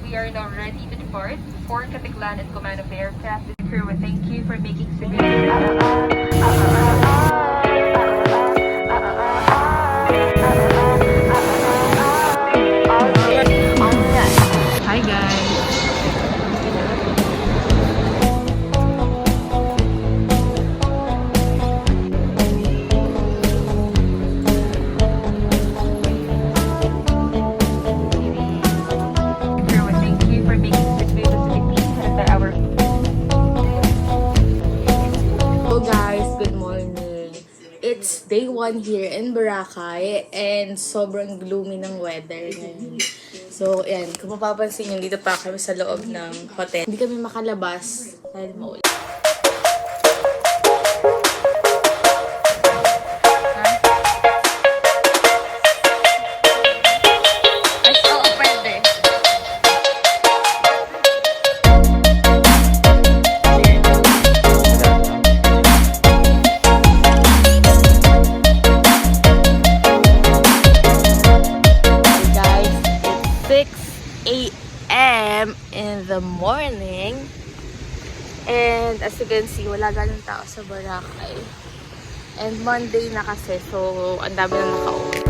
we are now ready to depart for Caticlan and command of the aircraft. The crew, thank you for making Cebu. Hi guys. It's day 1 here in Boracay and sobrang gloomy ng weather ngayon. So, ayan, kung mapapansin nyo, dito pa kami sa loob ng hotel. Hindi kami makalabas dahil maulan. In the morning, and as you can see, wala ganun tao sa Boracay, and Monday na kasi, so ang dami na nakauwi.